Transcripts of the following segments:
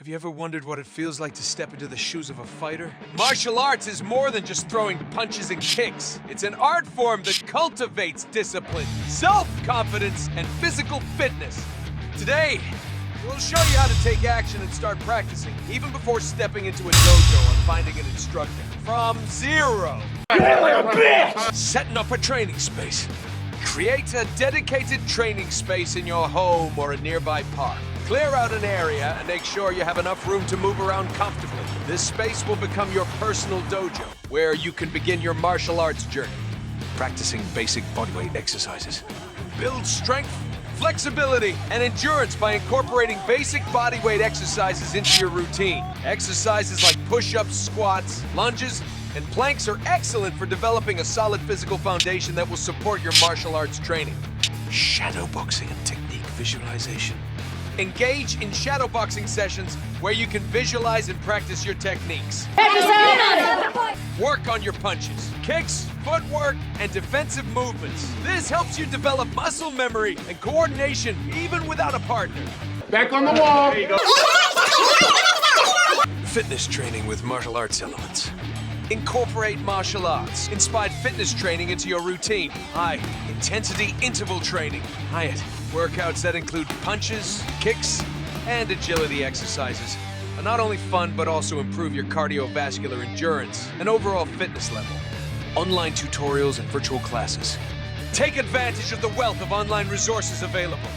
Have you ever wondered what it feels like to step into the shoes of a fighter? Martial arts is more than just throwing punches and kicks. It's an art form that cultivates discipline, self-confidence, and physical fitness. Today, we'll show you how to take action and start practicing, even before stepping into a dojo and finding an instructor. From zero. Setting up a training space. Create a dedicated training space in your home or a nearby park. Clear out an area and make sure you have enough room to move around comfortably. This space will become your personal dojo, where you can begin your martial arts journey. Practicing basic bodyweight exercises. Build strength, flexibility, and endurance by incorporating basic bodyweight exercises into your routine. Exercises like push-ups, squats, lunges, and planks are excellent for developing a solid physical foundation that will support your martial arts training. Shadowboxing and technique visualization. Engage in shadowboxing sessions where you can visualize and practice your techniques. Work on your punches, kicks, footwork, and defensive movements. This helps you develop muscle memory and coordination even without a partner. Back on the wall. There you go. Fitness training with martial arts elements. Incorporate martial arts inspired fitness training into your routine. High-intensity interval training. HIIT. Workouts that include punches, kicks, and agility exercises are not only fun, but also improve your cardiovascular endurance and overall fitness level. Online tutorials and virtual classes. Take advantage of the wealth of online resources available.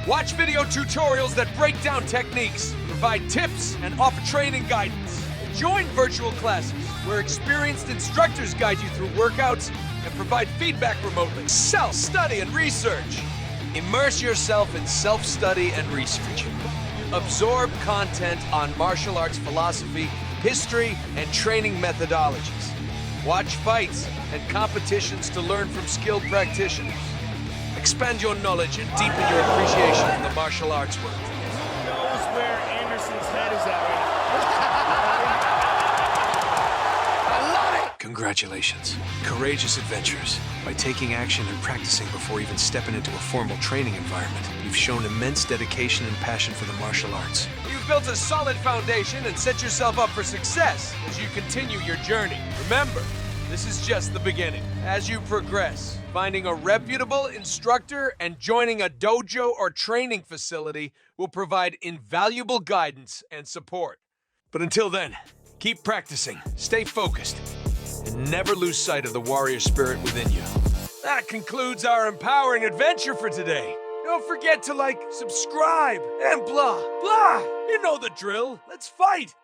Watch video tutorials that break down techniques, provide tips, and offer training guidance. Join virtual classes where experienced instructors guide you through workouts and provide feedback remotely. Self-study and research. Immerse yourself in self-study and research. Absorb content on martial arts philosophy, history, and training methodologies. Watch fights and competitions to learn from skilled practitioners. Expand your knowledge and deepen your appreciation for the martial arts world. Who knows where Anderson's head is at right Congratulations. Courageous adventurers. By taking action and practicing before even stepping into a formal training environment, you've shown immense dedication and passion for the martial arts. You've built a solid foundation and set yourself up for success as you continue your journey. Remember, this is just the beginning. As you progress, finding a reputable instructor and joining a dojo or training facility will provide invaluable guidance and support. But until then, keep practicing, stay focused, and never lose sight of the warrior spirit within you. That concludes our empowering adventure for today. Don't forget to like, subscribe, and blah, blah. You know the drill. Let's fight.